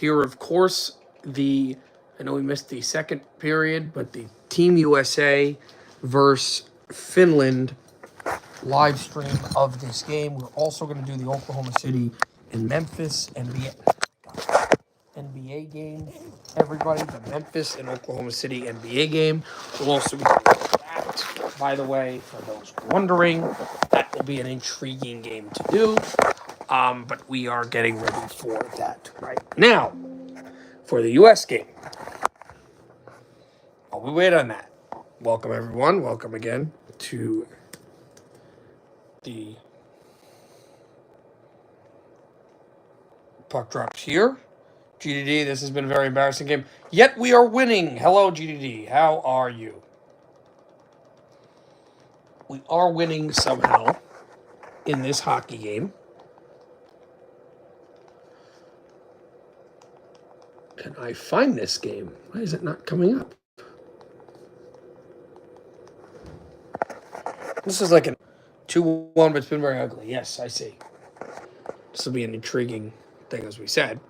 here, of course, I know we missed the second period, but the Team USA versus Finland live stream of this game. We're also going to do the Oklahoma City and Memphis NBA game. Everybody, the Memphis and Oklahoma City NBA game. We'll also be doing that, by the way, for those wondering. That will be an intriguing game to do. But we are getting ready for that right now. For the U.S. game. While we wait on that, welcome everyone. Welcome again to the puck drops here. GDD, this has been a very embarrassing game. Yet we are winning. Hello, GDD. How are you? We are winning somehow in this hockey game. Can I find this game? Why is it not coming up? This is like a 2-1, but it's been very ugly. Yes, I see. This will be an intriguing thing, as we said.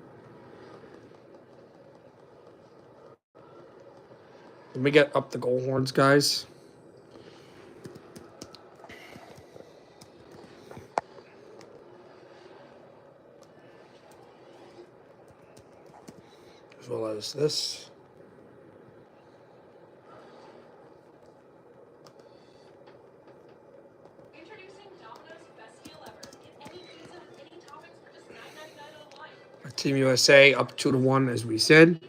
Let me get up the goal horns, guys. As well as this. Team USA up 2-1, as we said.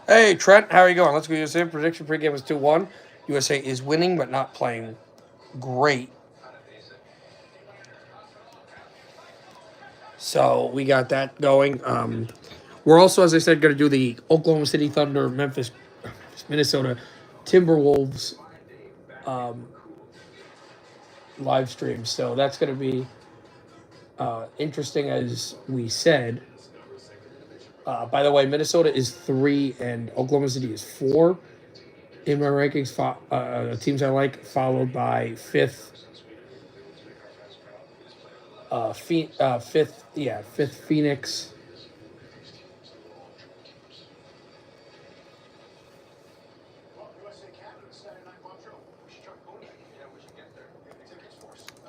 Hey, Trent, how are you going? Let's go USA. Prediction pregame was 2-1. USA is winning, but not playing great. So we got that going. We're also, as I said, going to do the Oklahoma City Thunder, Memphis, Minnesota Timberwolves live stream. So that's going to be interesting, as we said. By the way, Minnesota is 3 and Oklahoma City is 4 in my rankings. Teams I like, followed by 5th. Fifth Phoenix.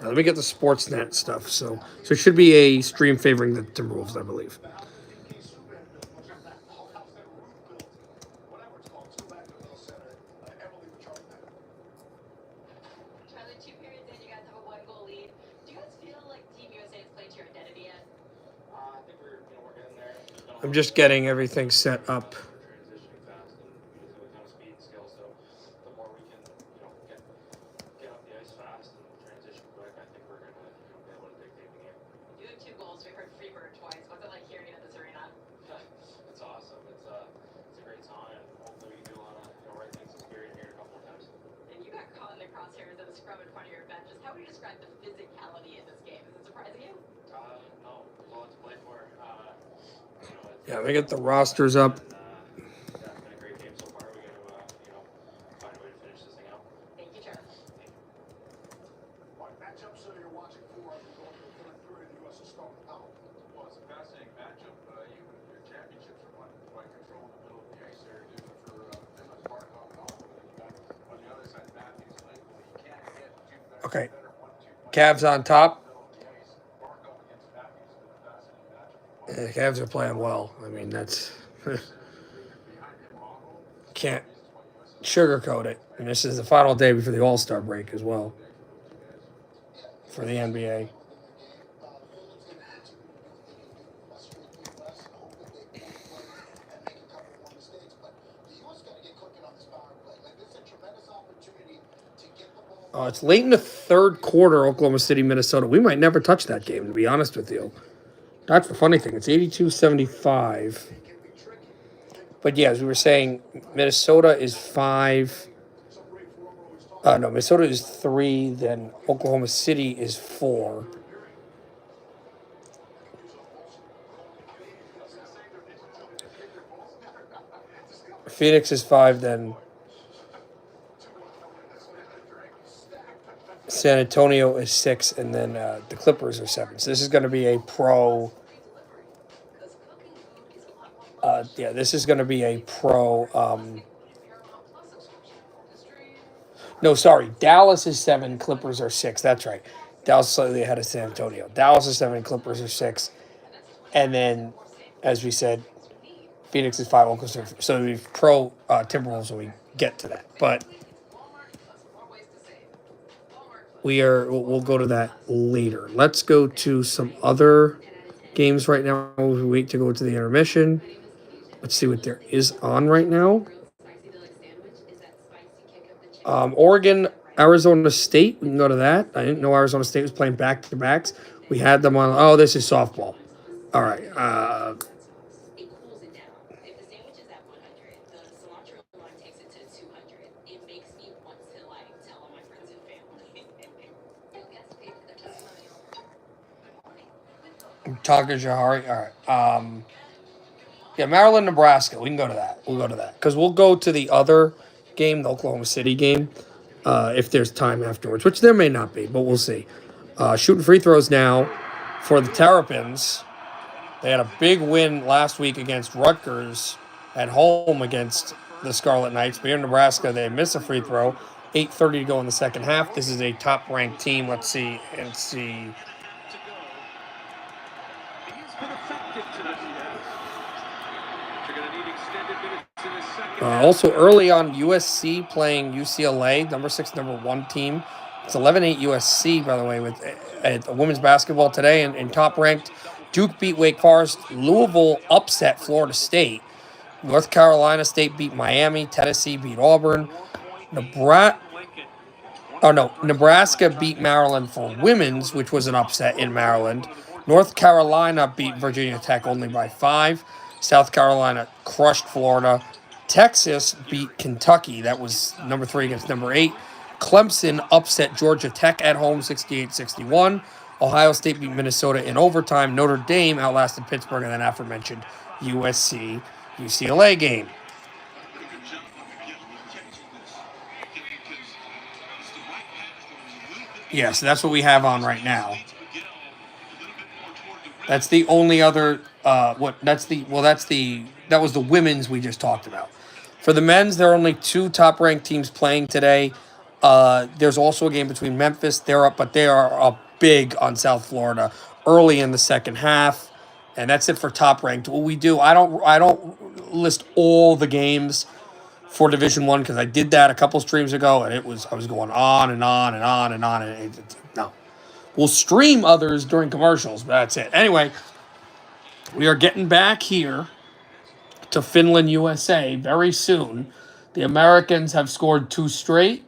Let me get the Sportsnet stuff. So it should be a stream favoring the Timberwolves, I believe. I'm just getting everything set up. Yeah, let me get the rosters up. Okay, Cavs on top. The Cavs are playing well. I mean, that's can't sugarcoat it. And this is the final day before the All-Star break as well for the NBA. It's late in the third quarter, Oklahoma City, Minnesota. We might never touch that game, to be honest with you. That's the funny thing. It's 82-75. But yeah, as we were saying, Minnesota is 5. No, Minnesota is 3. Then Oklahoma City is 4. Phoenix is 5. Then San Antonio is 6, and then the Clippers are 7. So this is going to be a pro. Yeah, this is going to be a pro. No, sorry, Dallas is 7. Clippers are 6. That's right. Dallas is slightly ahead of San Antonio. Dallas is 7. Clippers are 6, and then, as we said, Phoenix is 5. Oklahoma. So we've pro Timberwolves when we get to that, but we'll go to that later. Let's go to some other games right now. We wait to go to the intermission. Let's see what there is on right now. Oregon, Arizona State. We can go to that. I didn't know Arizona State was playing back-to-backs. We had them on. Oh, this is softball. All right. Taka Jahari. All right. Yeah, Maryland, Nebraska. We can go to that. We'll go to that because we'll go to the other game, the Oklahoma City game, if there's time afterwards, which there may not be, but we'll see. Shooting free throws now for the Terrapins. They had a big win last week against Rutgers at home against the Scarlet Knights. But here in Nebraska, they missed a free throw. 8:30 to go in the second half. This is a top-ranked team. Let's see and see. Also, early on, USC playing UCLA, number 6, number 1 team. It's 11-8 USC, by the way, with women's basketball today. And top-ranked, Duke beat Wake Forest. Louisville upset Florida State. North Carolina State beat Miami. Tennessee beat Auburn. Nebraska beat Maryland for women's, which was an upset in Maryland. North Carolina beat Virginia Tech only by 5. South Carolina crushed Florida. Texas beat Kentucky. That was number 3 against number 8. Clemson upset Georgia Tech at home 68-61. Ohio State beat Minnesota in overtime. Notre Dame outlasted Pittsburgh, and then aforementioned USC UCLA game. Yeah, so that's what we have on right now. That's the only other. That was the women's we just talked about. For the men's, there are only 2 top-ranked teams playing today. There's also a game between Memphis. They're up, but they are up big on South Florida early in the second half, and that's it for top-ranked. What we do, I don't list all the games for Division One because I did that a couple streams ago, and I was going on and on and on and on, and no. We'll stream others during commercials, but that's it. Anyway, we are getting back here to Finland, USA very soon. The Americans have scored 2 straight.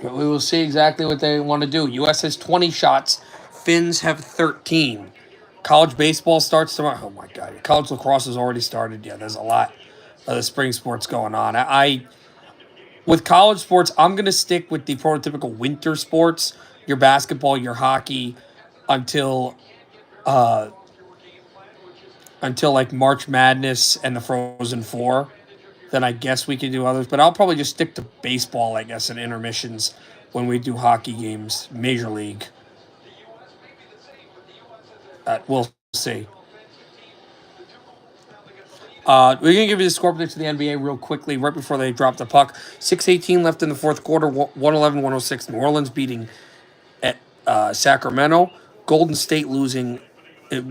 We will see exactly what they want to do. U.S. has 20 shots. Finns have 13. College baseball starts tomorrow. Oh, my God. College lacrosse has already started. Yeah, there's a lot of the spring sports going on. With college sports, I'm going to stick with the prototypical winter sports, your basketball, your hockey, until like March Madness and the Frozen Four. Then I guess we could do others. But I'll probably just stick to baseball, I guess, and intermissions when we do hockey games, Major League. We'll see. We're going to give you the score prediction of the NBA real quickly, right before they drop the puck. 6:18 left in the fourth quarter, 111-106. New Orleans beating at Sacramento. Golden State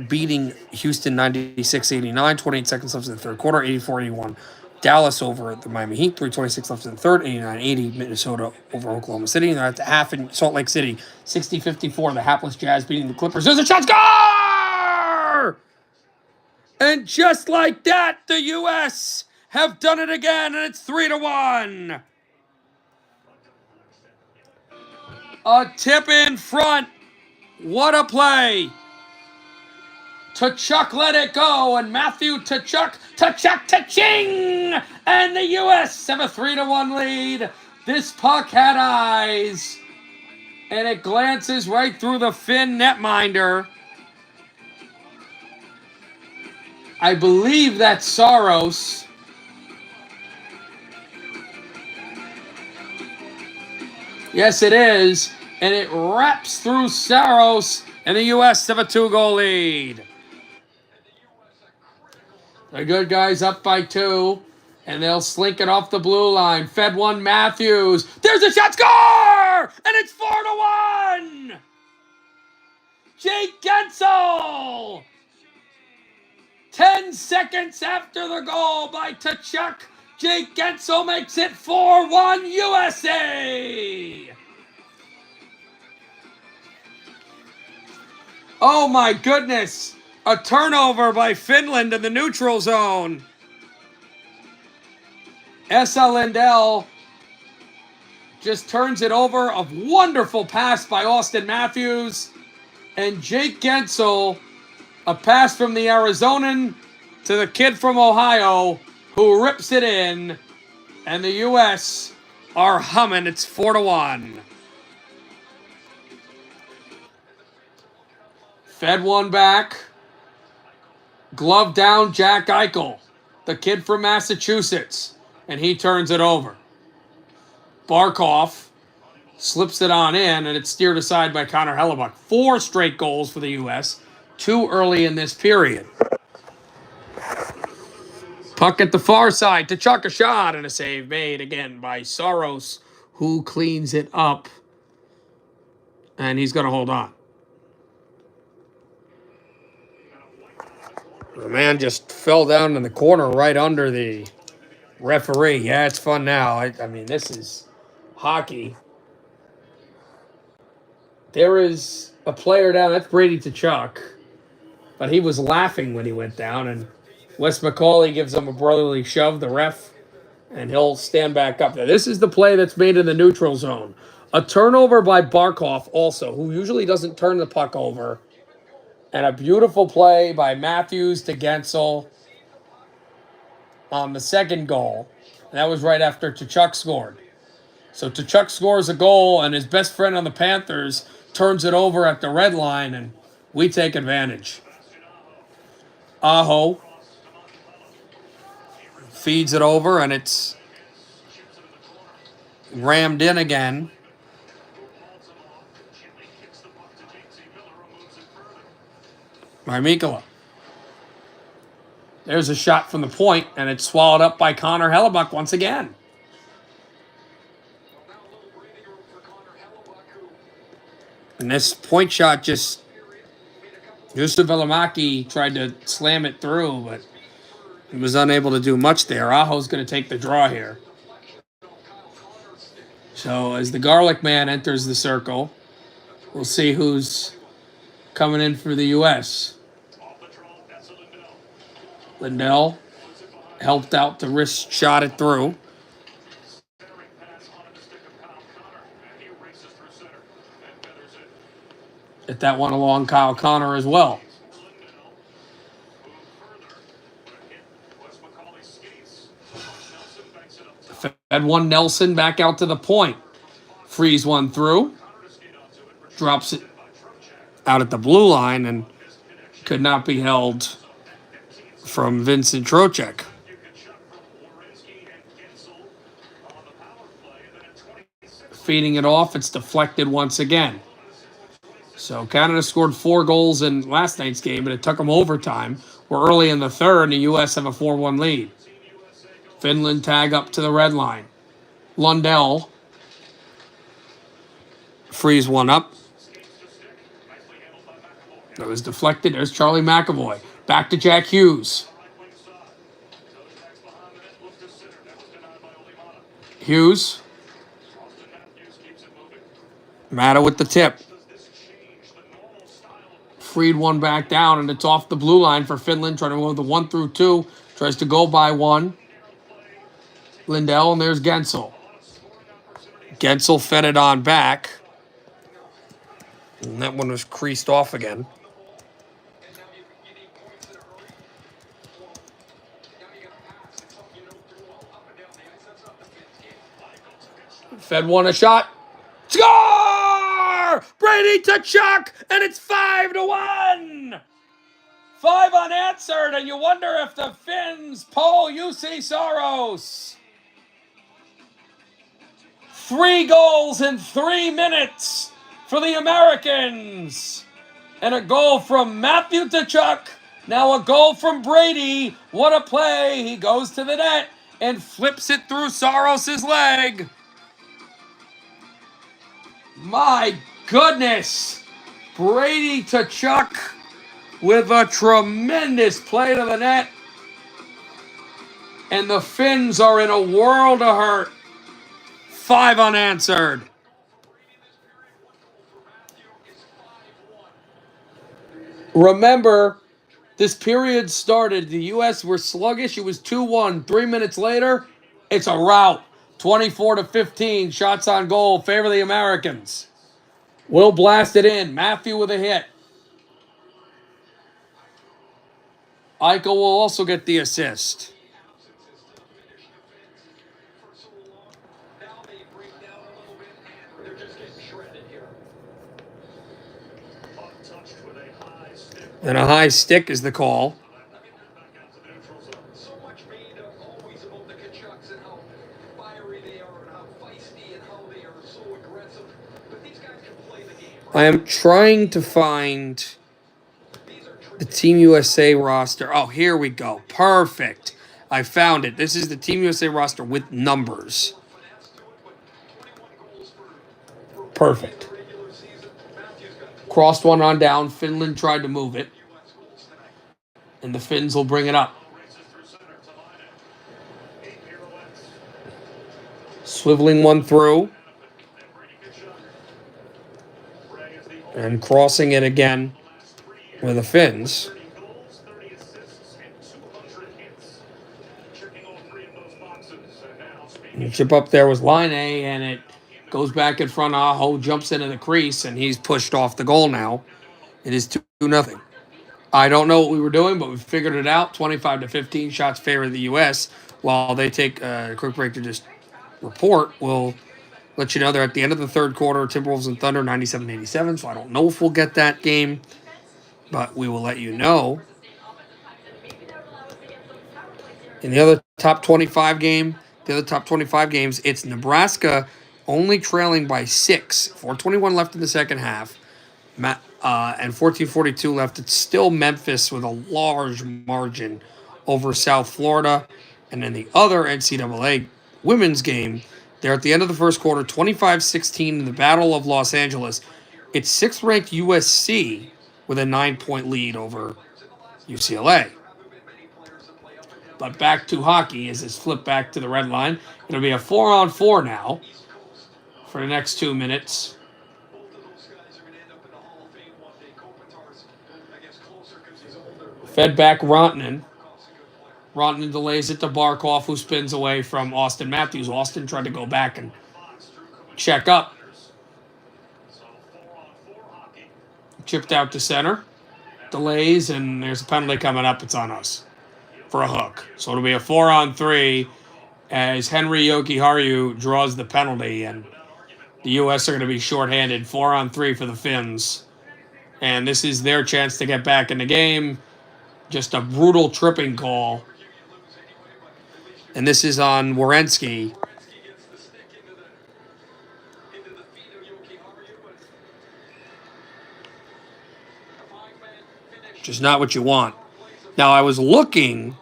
beating Houston 96-89. 28 seconds left in the third quarter, 84-81. Dallas over the Miami Heat, 3:26 left in the third, 89-80. Minnesota over Oklahoma City. And they're at the half in Salt Lake City, 60-54. The hapless Jazz beating the Clippers. There's a shot. Score! And just like that, the U.S. have done it again, and it's 3-1. A tip in front. What a play. Tkachuk let it go, and Matthew Tkachuk, ta-ching! And the U.S. have a 3-1 lead. This puck had eyes, and it glances right through the Finn netminder. I believe that's Saros. Yes, it is. And it wraps through Saros, and the U.S. have a 2-goal lead. The good guys up by 2, and they'll slink it off the blue line. Fed one, Matthews. There's a shot, score! And it's 4-1! Jake Gensel! 10 seconds after the goal by Tkachuk, Jake Gensel makes it 4-1 USA! Oh my goodness! A turnover by Finland in the neutral zone. Esa Lindell just turns it over. A wonderful pass by Austin Matthews. And Jake Gensel, a pass from the Arizonan to the kid from Ohio, who rips it in. And the U.S. are humming. It's 4-1. Fed one back. Glove down, Jack Eichel, the kid from Massachusetts, and he turns it over. Barkov slips it on in, and it's steered aside by Connor Hellebuck. 4 straight goals for the U.S., 2 early in this period. Puck at the far side to Chuck, a shot, and a save made again by Saros, who cleans it up, and he's going to hold on. The man just fell down in the corner right under the referee. Yeah, it's fun now. I mean, this is hockey. There is a player down. That's Brady Tkachuk. But he was laughing when he went down. And Wes McCauley gives him a brotherly shove, the ref, and he'll stand back up. Now, this is the play that's made in the neutral zone. A turnover by Barkov also, who usually doesn't turn the puck over. And a beautiful play by Matthews to Gensel on the second goal. And that was right after Tkachuk scored. So Tkachuk scores a goal, and his best friend on the Panthers turns it over at the red line, and we take advantage. Aho feeds it over, and it's rammed in again. By Mikkola. There's a shot from the point, and it's swallowed up by Connor Hellebuck once again. And this point shot just... Jussi Velimaki tried to slam it through, but he was unable to do much there. Aho's going to take the draw here. So as the Garlic Man enters the circle, we'll see who's coming in for the U.S. Lindell helped out to wrist shot it through. Hit that one along Kyle Connor as well. Fed one Nelson back out to the point. Frees one through. Drops it out at the blue line and could not be held from Vincent Trocheck. Feeding it off, it's deflected once again. So Canada scored 4 goals in last night's game, and it took them overtime. We're early in the third, and the U.S. have a 4-1 lead. Finland tag up to the red line. Lundell frees one up. It was deflected. There's Charlie McAvoy. Back to Jack Hughes. Hughes. Matter with the tip. Freed one back down, and it's off the blue line for Finland. Trying to go the 1 through 2. Tries to go by one. Lindell, and there's Gensel. Gensel fed it on back. And that one was creased off again. Fed one a shot. Score! Brady to Chuck, and it's 5-1. 5 unanswered, and you wonder if the Finns pull UC Soros. 3 goals in 3 minutes for the Americans. And a goal from Matthew Tkachuk. Now a goal from Brady. What a play. He goes to the net and flips it through Saros' leg. My goodness. Brady Tkachuk with a tremendous play to the net. And the Finns are in a world of hurt. 5 unanswered. Remember, this period started. The U.S. were sluggish. It was 2-1. 3 minutes later, it's a rout. 24-15. Shots on goal. Favor the Americans. Will blast it in. Matthew with a hit. Eichel will also get the assist. And a high stick is the call. I am trying to find the Team USA roster. Oh, here we go. Perfect. I found it. This is the Team USA roster with numbers. Perfect. Crossed one on down. Finland tried to move it. And the Finns will bring it up. Swiveling one through. And crossing it again with the Finns. And the chip up there was line A, and it goes back in front. Aho jumps into the crease, and he's pushed off the goal now. It is 2-0. I don't know what we were doing, but we figured it out. 25-15 shots favor the U.S. While they take a quick break to just report, we'll let you know they're at the end of the third quarter. Timberwolves and Thunder 97-87. So I don't know if we'll get that game, but we will let you know. In the other top 25 game, it's Nebraska only trailing by 6. 4:21 left in the second half. And 14:42 left. It's still Memphis with a large margin over South Florida. And then the other NCAA women's game, they're at the end of the first quarter, 25-16 in the Battle of Los Angeles. It's 6th-ranked USC with a 9-point lead over UCLA. But back to hockey as it's flipped back to the red line. It'll be a 4-on-4 now for the next 2 minutes. Fed back Rantanen. Rantanen delays it to Barkov, who spins away from Austin Matthews. Austin tried to go back and check up. Chipped out to center. Delays, and there's a penalty coming up. It's on us for a hook. So it'll be a 4-on-3 as Henry Jokiharju draws the penalty, and the U.S. are going to be shorthanded. 4-on-3 for the Finns. And this is their chance to get back in the game. Just a brutal tripping call. And this is on Werenski. Just not what you want. Now, I was looking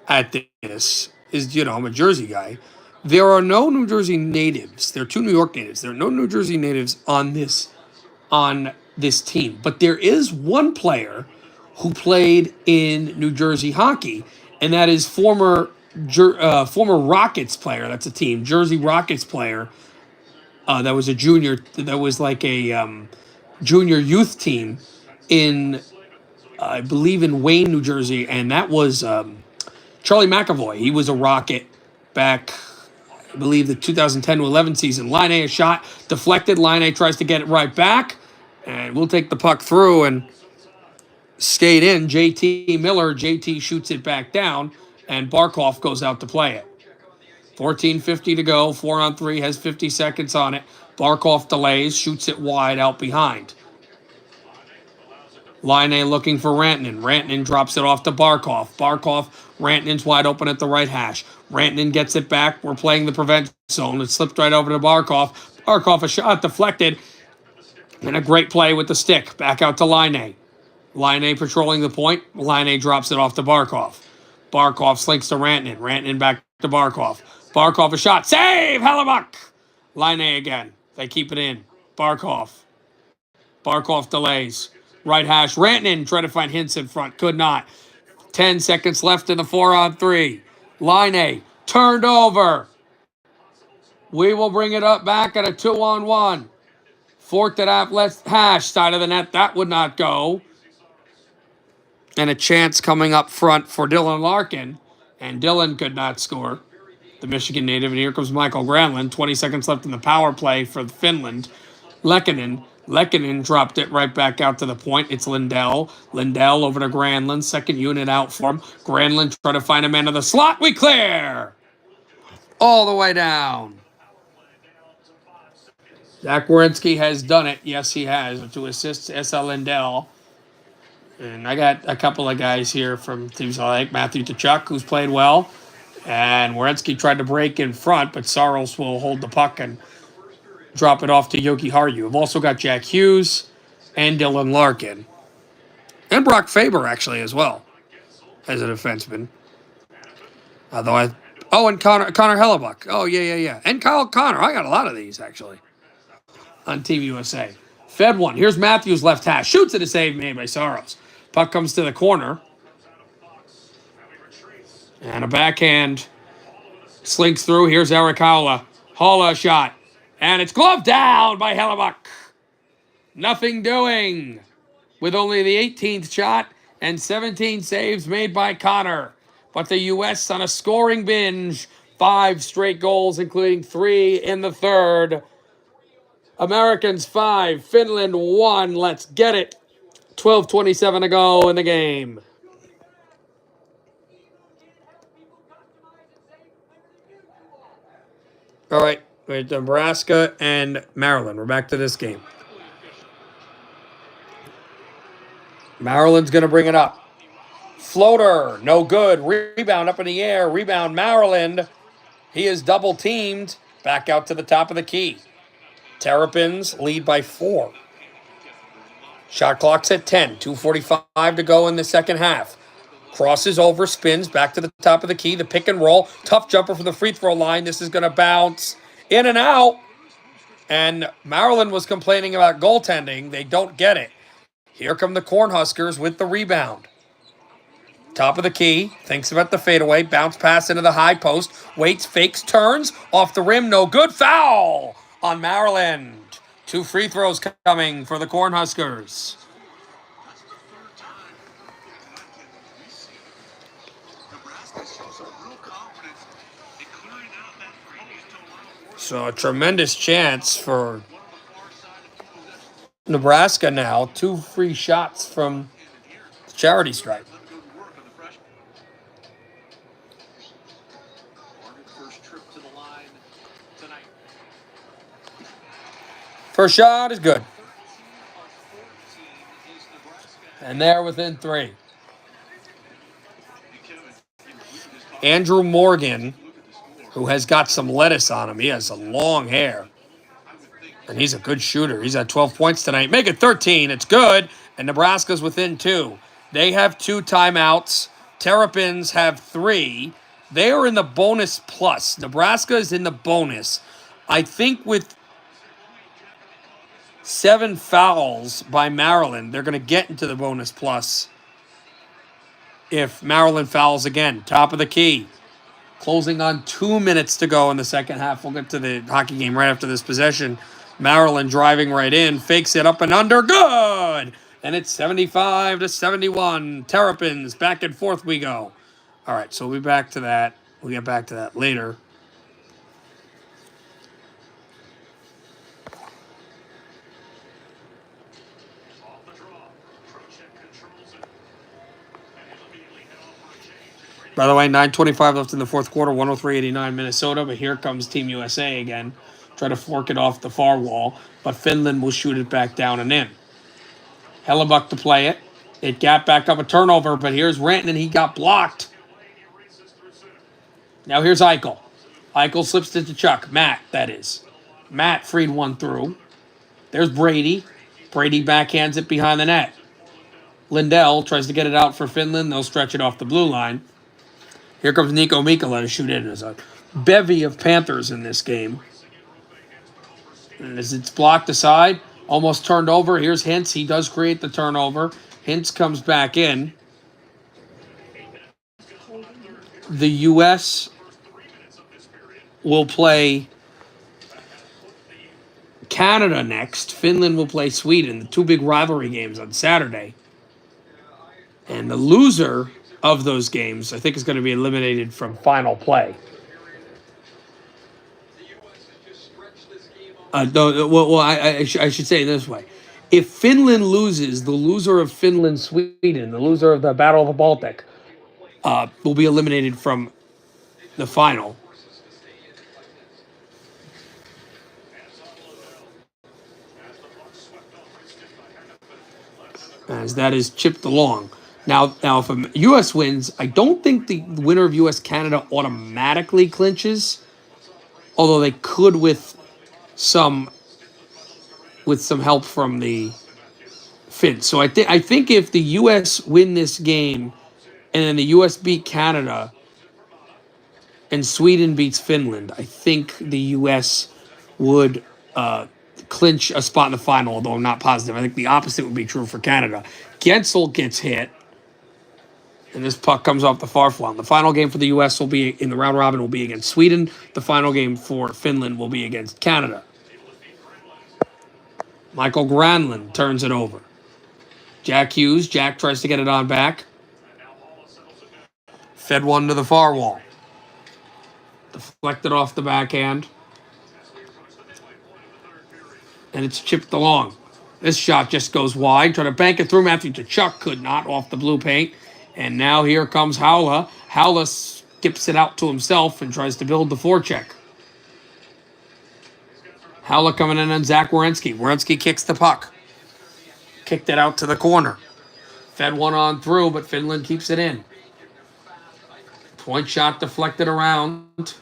at this. I'm a Jersey guy. There are no New Jersey natives. There are 2 New York natives. There are no New Jersey natives on this team. But there is one player who played in New Jersey hockey, and that is former former Rockets player. That's a team. Jersey Rockets player. That was a junior. That was like a junior youth team in, I believe, in Wayne, New Jersey, and that was Charlie McAvoy. He was a Rocket back, I believe, the 2010-11 season. Line A, a shot deflected. Line A tries to get it right back, and we'll take the puck through and skate in. JT Miller. JT shoots it back down, and Barkov goes out to play it. 14:50 to go. 4-on-3 has 50 seconds on it. Barkov delays, shoots it wide out behind. Line A looking for Rantanen. Rantanen drops it off to Barkov. Rantanen's wide open at the right hash. Rantanen gets it back. We're playing the prevent zone. It slipped right over to Barkov. Barkov, a shot deflected. And a great play with the stick. Back out to Line A. Line A patrolling the point. Line A drops it off to Barkov. Barkov slinks to Rantanen. Rantanen back to Barkov. Barkov, a shot. Save! Hellebuck! Line A again. They keep it in. Barkov delays. Right hash. Rantanen tried to find Hintz in front. Could not. 10 seconds left in the 4-on-3. Line A turned over. We will bring it up back at a 2-on-1. Forked it up. Let's hash. Side of the net. That would not go. And a chance coming up front for Dylan Larkin. And Dylan could not score. The Michigan native. And here comes Michael Granlund. 20 seconds left in the power play for Finland. Lehkonen dropped it right back out to the point. It's Lindell. Lindell over to Granlund. Second unit out for him. Granlund trying to find a man in the slot. We clear! All the way down. Zach Werenski has done it. Yes, he has. To assist S.L. Lindell. And I got a couple of guys here from teams I like. Matthew Tkachuk, who's played well. And Werenski tried to break in front, but Saros will hold the puck and drop it off to Yogi Haru. I've also got Jack Hughes and Dylan Larkin. And Brock Faber, actually, as well, as a defenseman. And Connor Hellebuck. Oh, yeah. And Kyle Connor. I got a lot of these, actually, on Team USA. Fed one. Here's Matthews left hash. Shoots at a save made by Saros. Puck comes to the corner. And a backhand slinks through. Here's Eric Haula. Haula shot. And it's gloved down by Hellebuck. Nothing doing. With only the 18th shot and 17 saves made by Connor. But the U.S. on a scoring binge. 5 straight goals, including 3 in the third. Americans 5, Finland 1. Let's get it. 12:27 to go in the game. All right. With Nebraska and Maryland. We're back to this game. Maryland's going to bring it up. Floater, no good. Rebound up in the air. Rebound Maryland. He is double teamed. Back out to the top of the key. Terrapins lead by 4. Shot clock's at 10. 2:45 to go in the second half. Crosses over, spins back to the top of the key. The pick and roll. Tough jumper from the free throw line. This is going to bounce in and out. And Maryland was complaining about goaltending. They don't get it. Here come the Cornhuskers with the rebound. Top of the key. Thinks about the fadeaway. Bounce pass into the high post. Waits, fakes, turns. Off the rim. No good. Foul on Maryland. 2 free throws coming for the Cornhuskers. So a tremendous chance for Nebraska now. 2 free shots from the charity stripe. First shot is good. And they're within 3. Andrew Morgan, who has got some lettuce on him. He has some long hair. And he's a good shooter. He's at 12 points tonight. Make it 13. It's good. And Nebraska's within 2. They have 2 timeouts. Terrapins have 3. They are in the bonus plus. Nebraska is in the bonus. I think with 7 fouls by Maryland, they're going to get into the bonus plus if Maryland fouls again. Top of the key. Closing on 2 minutes to go in the second half. We'll get to the hockey game right after this possession. Maryland driving right in, fakes it up and under, good! And it's 75-71. Terrapins, back and forth we go. All right, so we'll be back to that. We'll get back to that later. By the way, 9:25 left in the fourth quarter, 103-89 Minnesota, but here comes Team USA again. Try to fork it off the far wall, but Finland will shoot it back down and in. Hellebuck to play it. It got back up a turnover, but here's Rantanen. He got blocked. Now here's Eichel. Eichel slips it to Chuck. Matt, that is. Matt freed one through. There's Brady. Brady backhands it behind the net. Lindell tries to get it out for Finland. They'll stretch it off the blue line. Here comes Nico Mikkola to shoot in. There's a bevy of Panthers in this game. And as it's blocked aside, almost turned over. Here's Hintz. He does create the turnover. Hintz comes back in. The U.S. will play Canada next. Finland will play Sweden. The two big rivalry games on Saturday. And the loser of those games, I think, is going to be eliminated from final play. I should say it this way. If Finland loses, the loser of Finland-Sweden, the loser of the Battle of the Baltic, will be eliminated from the final. As that is chipped along. Now, if the U.S. wins, I don't think the winner of U.S.-Canada automatically clinches, although they could with some help from the Finns. So I think if the U.S. win this game, and then the U.S. beat Canada, and Sweden beats Finland, I think the U.S. would clinch a spot in the final, although I'm not positive. I think the opposite would be true for Canada. Gensel gets hit, and this puck comes off the far flung. The final game for the U.S. will be in the round robin will be against Sweden. The final game for Finland will be against Canada. Michael Granlund turns it over. Jack Hughes. Jack tries to get it on back. Fed one to the far wall. Deflected off the backhand. And it's chipped along. This shot just goes wide. Trying to bank it through. Matthew Tkachuk could not off the blue paint. And now here comes Haula. Haula skips it out to himself and tries to build the forecheck. Haula coming in on Zach Werenski. Werenski kicks the puck. Kicked it out to the corner. Fed one on through, but Finland keeps it in. Point shot deflected around.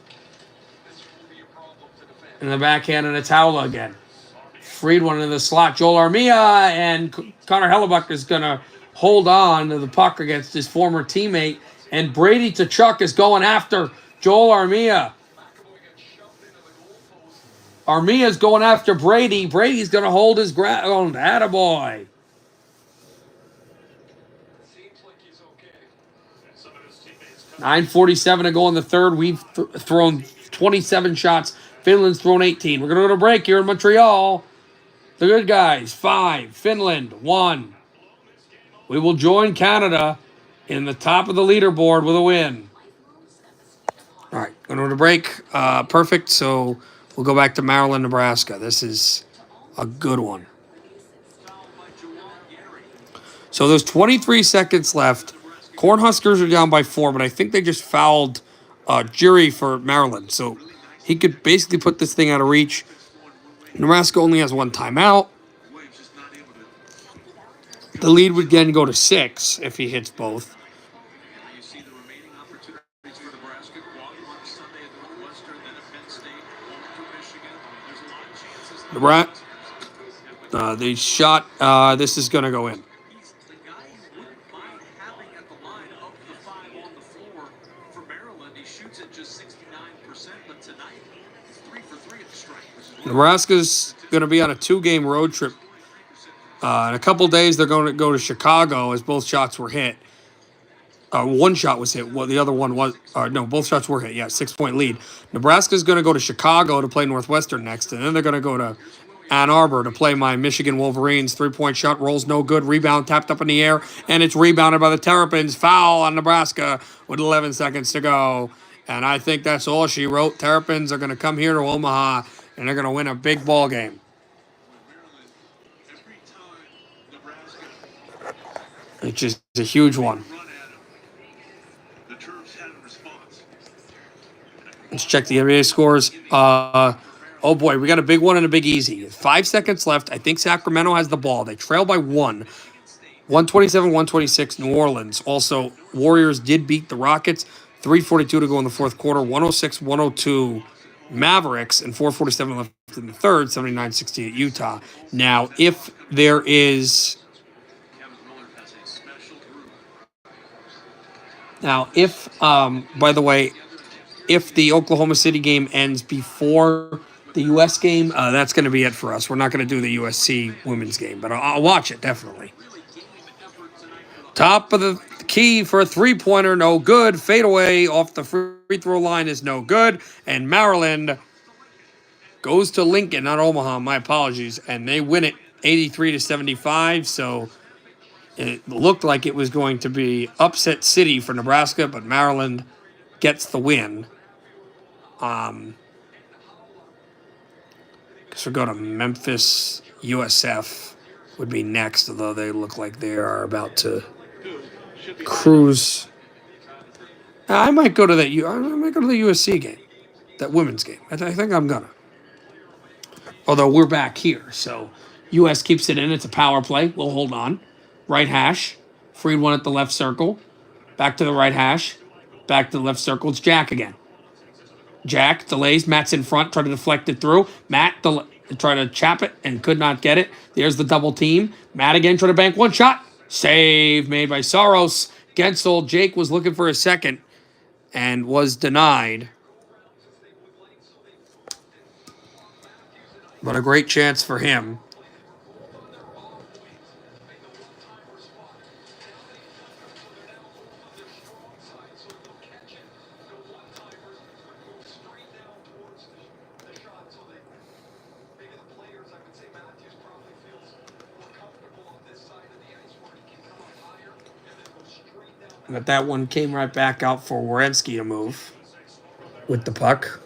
In the backhand, and it's Haula again. Freed one into the slot. Joel Armia and Connor Hellebuck is going to hold on to the puck against his former teammate. And Brady Tkachuk is going after Joel Armia. Armia's going after Brady. Brady's going to hold his ground. Attaboy. .9:47 to go in the third. We've thrown 27 shots. Finland's thrown 18. We're going to go to break here in Montreal. The good guys, 5. Finland, 1. We will join Canada in the top of the leaderboard with a win. All right, going to break. Perfect. So we'll go back to Maryland, Nebraska. This is a good one. So there's 23 seconds left. Cornhuskers are down by 4, but I think they just fouled Jury for Maryland. So he could basically put this thing out of reach. Nebraska only has 1 timeout. The lead would then go to 6 if he hits both. The shot, this is going to go in. Nebraska's going to be on a 2-game road trip. In a couple days, they're going to go to Chicago as both shots were hit. One shot was hit. Well, the other one was, no, both shots were hit. Yeah, 6-point lead. Nebraska's going to go to Chicago to play Northwestern next, and then they're going to go to Ann Arbor to play my Michigan Wolverines. 3-point shot rolls no good. Rebound tapped up in the air, and it's rebounded by the Terrapins. Foul on Nebraska with 11 seconds to go. And I think that's all she wrote. Terrapins are going to come here to Omaha, and they're going to win a big ball game. It's just a huge one. Let's check the NBA scores. Oh boy, we got a big one and a big easy. 5 seconds left. I think Sacramento has the ball. They trail by 127-126 New Orleans. Also, Warriors did beat the Rockets. 3:42 to go in the fourth quarter. 106-102 Mavericks, and 4:47 left in the third. 79-68 Utah. Now, if there is... Now, if, by the way, if the Oklahoma City game ends before the U.S. game, that's going to be it for us. We're not going to do the USC women's game, but I'll watch it, definitely. Top of the key for a three-pointer, no good. Fadeaway off the free throw line is no good. And Maryland goes to Lincoln, not Omaha, my apologies, and they win it 83-75, so... It looked like it was going to be upset city for Nebraska, but Maryland gets the win. Guess we'll go to Memphis. USF would be next, although they look like they are about to cruise. I might go to that. I might go to the USC game, that women's game. I think I'm gonna. Although we're back here, so US keeps it in. It's a power play. We'll hold on. Right hash. Freed one at the left circle. Back to the right hash. Back to the left circle. It's Jack again. Jack delays. Matt's in front. Try to deflect it through. Matt try to chap it and could not get it. There's the double team. Matt again try to bank one shot. Save made by Saros. Gensel. Jake was looking for a second and was denied. But a great chance for him. But that one came right back out for Werenski to move with the puck.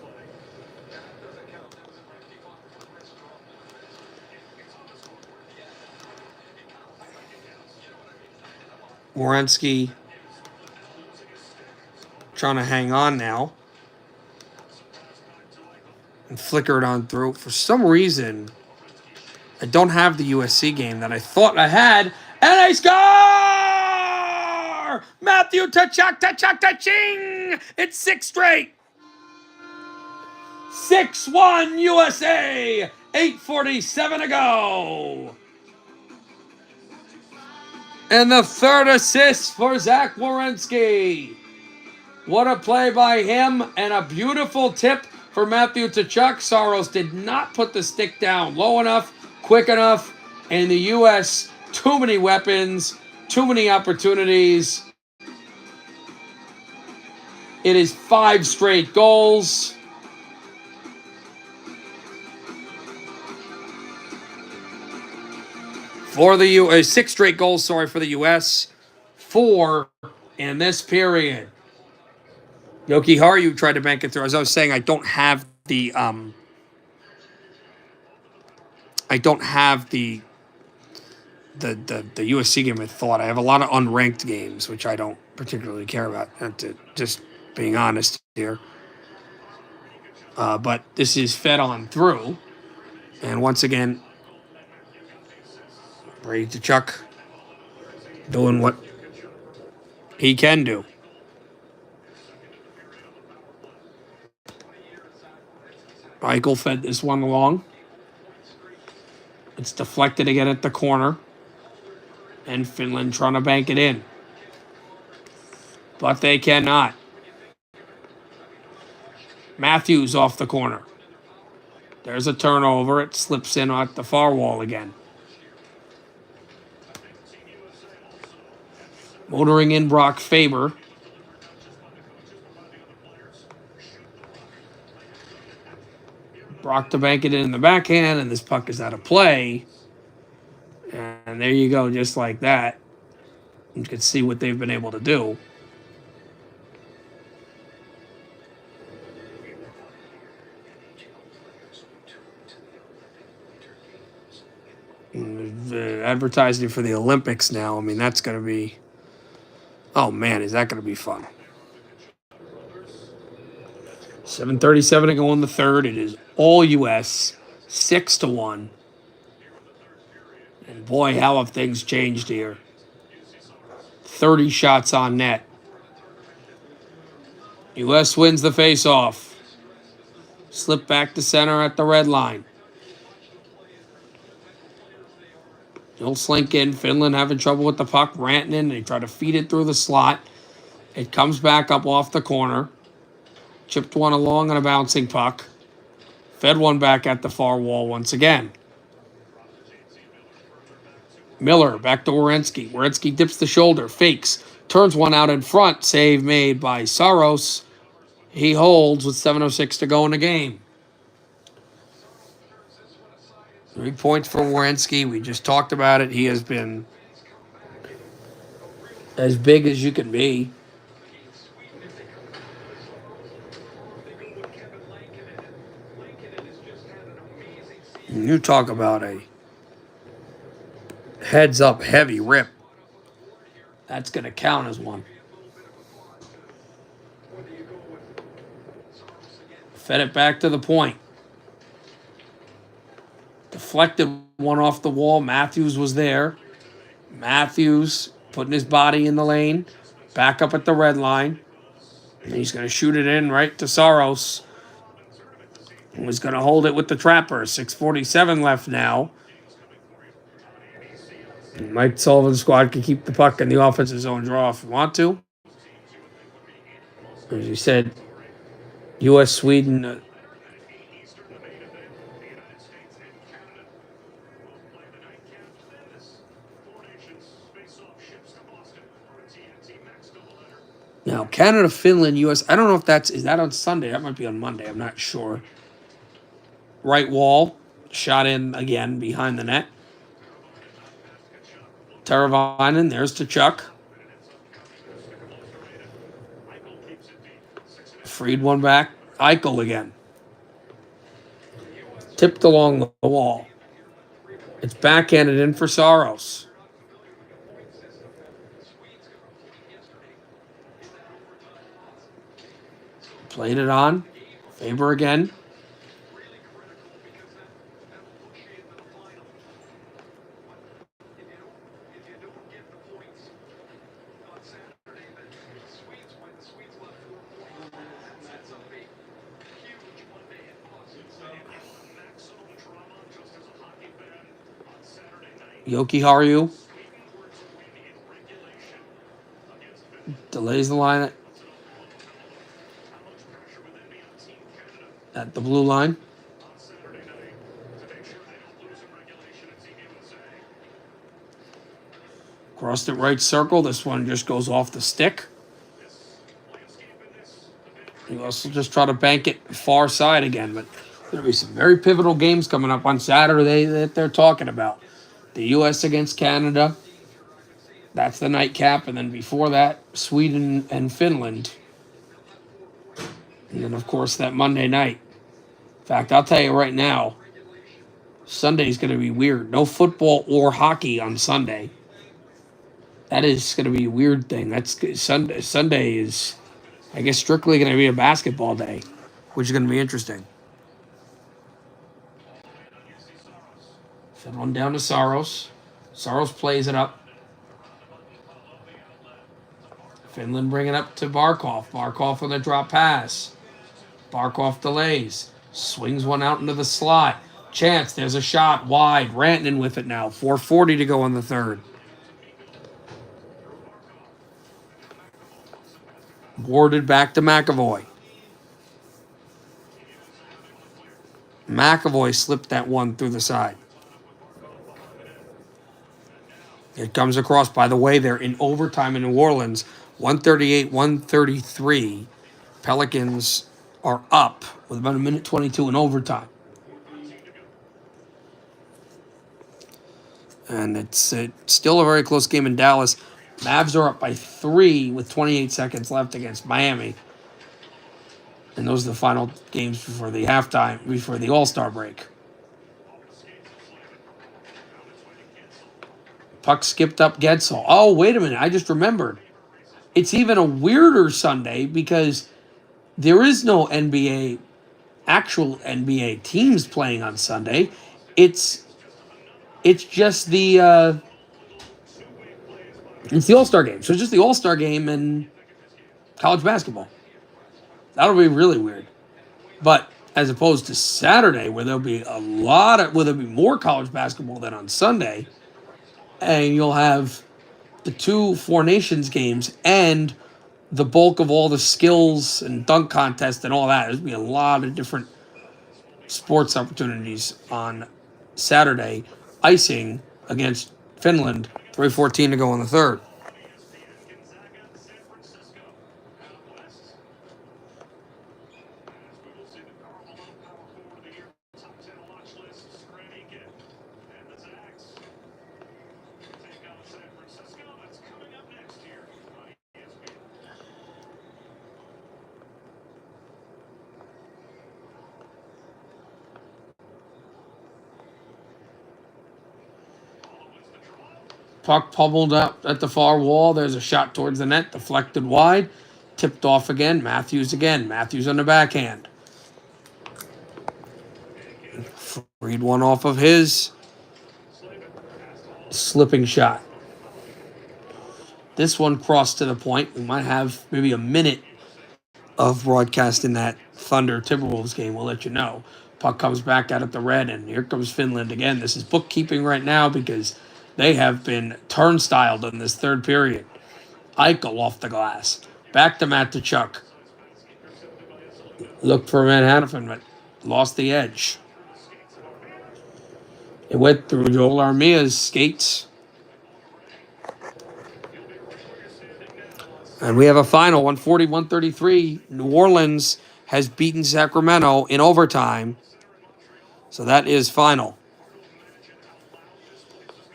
Werenski trying to hang on now. And flicker it on through. For some reason, I don't have the USC game that I thought I had. And I score! Matthew Tkachuk, ta-ching! It's 6 straight. 6-1 USA. 8:47 to go. And the third assist for Zach Werenski. What a play by him, and a beautiful tip for Matthew Tkachuk. Saros did not put the stick down low enough, quick enough, and the U.S. too many weapons, too many opportunities. It is 5 straight goals. For the U.S., 6 straight goals, for the U.S. 4 in this period. Yoki Haru tried to bank it through. As I was saying, I don't have the USC game I thought. I have a lot of unranked games, which I don't particularly care about. Just being honest here. But this is fed on through. And once again, Brady Tkachuk doing what he can do. Eichel fed this one along. It's deflected again at the corner. And Finland trying to bank it in. But they cannot. Matthews off the corner. There's a turnover. It slips in at the far wall again. Motoring in Brock Faber. Brock to bank it in the backhand, and this puck is out of play. And there you go, just like that. You can see what they've been able to do. Advertising for the Olympics now. I mean, that's going to be. Oh man, is that going to be fun? 7:37 to go in the third. It is all U.S. 6-1. And boy, how have things changed here? 30 shots on net. U.S. wins the face-off. Slip back to center at the red line. He'll slink in. Finland having trouble with the puck. Rantanen, they try to feed it through the slot. It comes back up off the corner. Chipped one along on a bouncing puck. Fed one back at the far wall once again. Miller back to Werenski. Werenski dips the shoulder, fakes, turns one out in front. Save made by Saros. He holds with 7:06 to go in the game. 3 points for Werenski. We just talked about it. He has been as big as you can be. You talk about a heads up heavy rip. That's going to count as one. Fed it back to the point. Deflected one off the wall. Matthews was there. Matthews putting his body in the lane. Back up at the red line. And he's going to shoot it in right to Saros. He's going to hold it with the trapper. 6:47 left now. Mike Sullivan's squad can keep the puck in the offensive zone draw if you want to. As you said, U.S. Sweden. Now, Canada, Finland, U.S. I don't know if is that on Sunday? That might be on Monday. I'm not sure. Right wall. Shot in again behind the net. Teravainen, there's to Chuck. Freed one back. Eichel again. Tipped along the wall. It's backhanded in for Saros. Played it on. Faber again. Jokiharju delays the line at the blue line. Crossed it right circle. This one just goes off the stick. You also just try to bank it far side again, but there'll be some very pivotal games coming up on Saturday that they're talking about. The U.S. against Canada. That's the nightcap. And then before that, Sweden and Finland. And then, of course, that Monday night. In fact, I'll tell you right now, Sunday's going to be weird. No football or hockey on Sunday. That is going to be a weird thing. That's Sunday is, I guess, strictly going to be a basketball day, which is going to be interesting. Send one down to Saros. Saros plays it up. Finland bring it up to Barkov. Barkov on the drop pass. Barkov delays. Swings one out into the slot. Chance, there's a shot wide. Rantanen with it now. 4:40 to go in the third. Warded back to McAvoy. McAvoy slipped that one through the side. It comes across, by the way, they're in overtime in New Orleans, 138-133. Pelicans are up with about a minute 22 in overtime. And it's still a very close game in Dallas. Mavs are up by 3 with 28 seconds left against Miami. And those are the final games before the halftime, before the All-Star break. Puck skipped up Gedsall. Oh, wait a minute. I just remembered. It's even a weirder Sunday because there is no actual NBA teams playing on Sunday. It's just it's the All-Star game. So it's just the All-Star game and college basketball. That'll be really weird. But as opposed to Saturday, where there'll be more college basketball than on Sunday, and you'll have the 2 Four Nations games and the bulk of all the skills and dunk contests and all that. There's going to be a lot of different sports opportunities on Saturday. Icing against Finland, 3:14 to go in the third. Puck pummeled up at the far wall. There's a shot towards the net, deflected wide, tipped off again. Matthews again. Matthews on the backhand. Freed one off of his slipping shot. This one crossed to the point. We might have maybe a minute of broadcast in that Thunder Timberwolves game. We'll let you know. Puck comes back out at the red, and here comes Finland again. This is bookkeeping right now because they have been turnstiled in this third period. Eichel off the glass. Back to Matt Tkachuk. Looked for Manhattan, but lost the edge. It went through Joel Armia's skates. And we have a final, 140-133. New Orleans has beaten Sacramento in overtime. So that is final.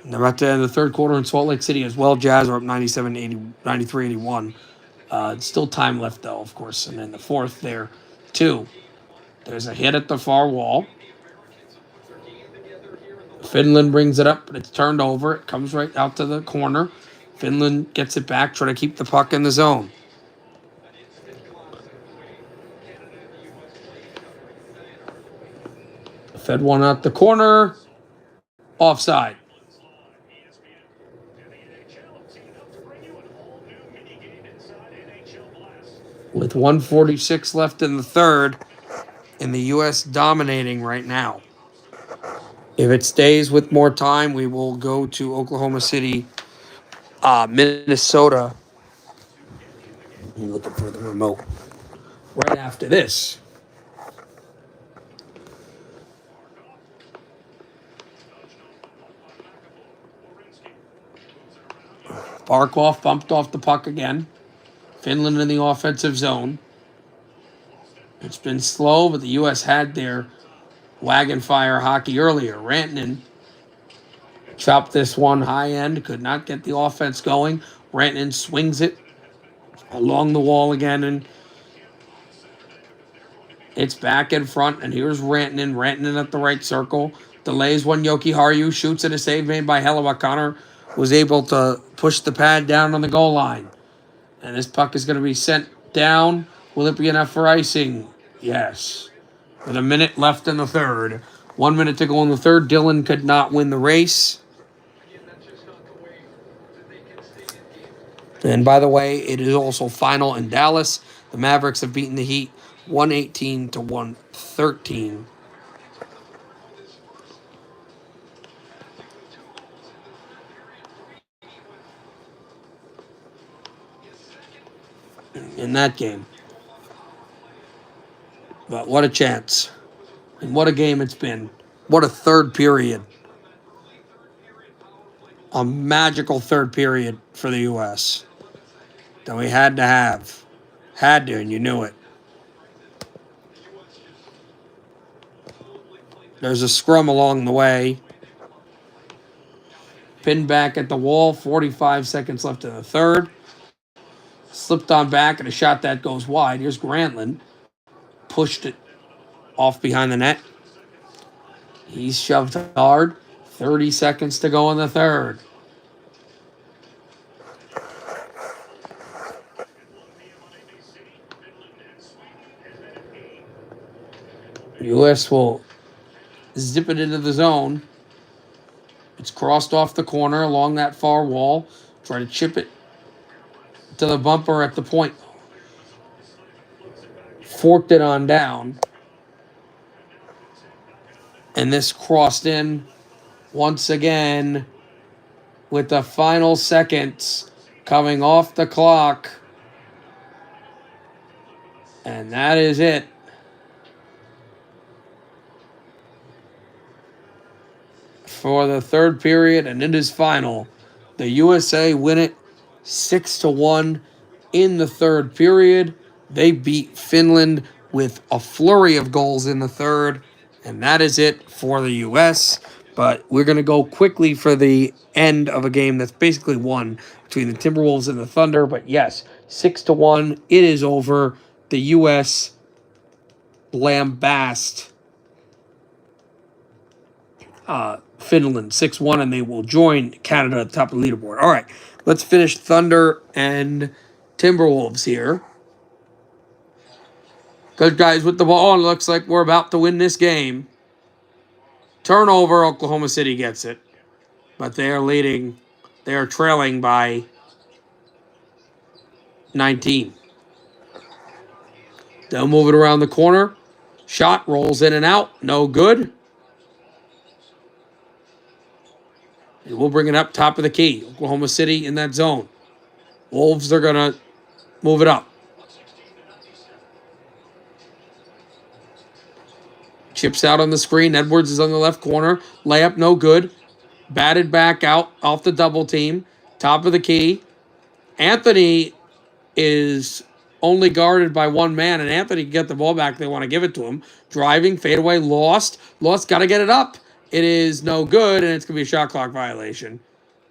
And they're about to end the third quarter in Salt Lake City as well. Jazz are up 93-81. Still time left, though, of course. And then the fourth there, too. There's a hit at the far wall. Finland brings it up, but it's turned over. It comes right out to the corner. Finland gets it back, trying to keep the puck in the zone. Fed one out the corner. Offside. With 1:46 left in the third, and the U.S. dominating right now. If it stays with more time, we will go to Oklahoma City, Minnesota. I'm looking for the remote. Right after this. Barkov bumped off the puck again. Finland in the offensive zone. It's been slow, but the U.S. had their wagon fire hockey earlier. Rantanen chopped this one high end, could not get the offense going. Rantanen swings it along the wall again, and it's back in front, and here's Rantanen. Rantanen at the right circle. Delays one. Yoki Haru shoots at a save made by Hellebuck. Connor was able to push the pad down on the goal line. And this puck is going to be sent down. Will it be enough for icing? Yes. With a minute left in the third. 1 minute to go in the third. Dylan could not win the race. And by the way, it is also final in Dallas. The Mavericks have beaten the Heat 118-113. In that game. But what a chance. And what a game it's been. What a third period. a magical third period for the U.S. that we had to have. Had to, and you knew it. There's a scrum along the way. Pinned back at the wall, 45 seconds left in the third. Slipped on back, and a shot that goes wide. Here's Grantland. Pushed it off behind the net. He's shoved hard. 30 seconds to go in the third. U.S. will zip it into the zone. It's crossed off the corner along that far wall. Try to chip it to the bumper at the point. Forked it on down. And this crossed in once again with the final seconds coming off the clock. And that is it. For the third period, and it is final. The USA win it 6-1 in the third period. They beat Finland with a flurry of goals in the third, and that is it for the US. But we're going to go quickly for the end of a game that's basically won between the Timberwolves and the Thunder. But yes, 6-1, it is over. The US lambast Finland 6-1, and they will join Canada at the top of the leaderboard. All right, let's finish Thunder and Timberwolves here. Good guys with the ball, and it looks like we're about to win this game. Turnover, Oklahoma City gets it. But they are leading. They are trailing by 19. They'll move it around the corner. Shot rolls in and out. No good. We'll bring it up top of the key. Oklahoma City in that zone. Wolves are going to move it up. Chips out on the screen. Edwards is on the left corner. Layup no good. Batted back out off the double team. Top of the key. Anthony is only guarded by one man, and Anthony can get the ball back. They want to give it to him. Driving, fadeaway, lost. Lost, got to get it up. It is no good, and it's going to be a shot clock violation.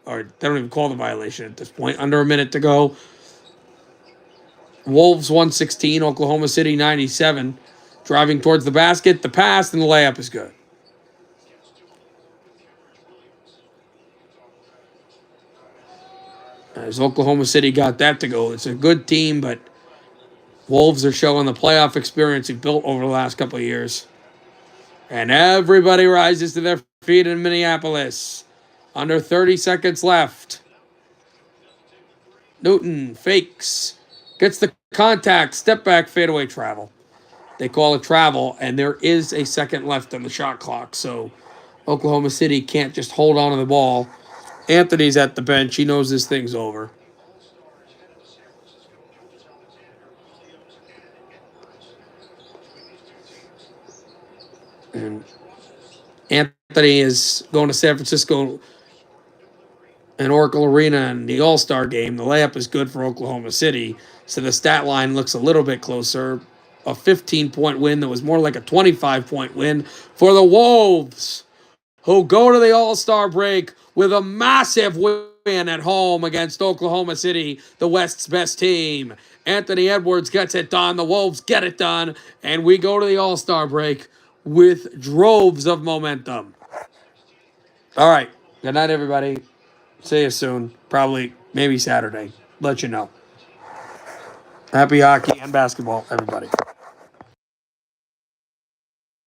Or they don't even call the violation at this point. Under a minute to go. Wolves 116, Oklahoma City 97. Driving towards the basket, the pass, and the layup is good. As Oklahoma City got that to go. It's a good team, but Wolves are showing the playoff experience they've built over the last couple of years. And everybody rises to their feet in Minneapolis. Under 30 seconds left. Newton fakes. Gets the contact. Step back, fadeaway, travel. They call it travel, and there is a second left on the shot clock. So Oklahoma City can't just hold on to the ball. Anthony's at the bench. He knows this thing's over. And Anthony is going to San Francisco and Oracle Arena in the All-Star game. The layup is good for Oklahoma City, so the stat line looks a little bit closer. A 15-point win that was more like a 25-point win for the Wolves, who go to the All-Star break with a massive win at home against Oklahoma City, the West's best team. Anthony Edwards gets it done. The Wolves get it done. And we go to the All-Star break with droves of momentum. All right. Good night, everybody. See you soon. Probably, maybe Saturday. Let you know. Happy hockey and basketball, everybody.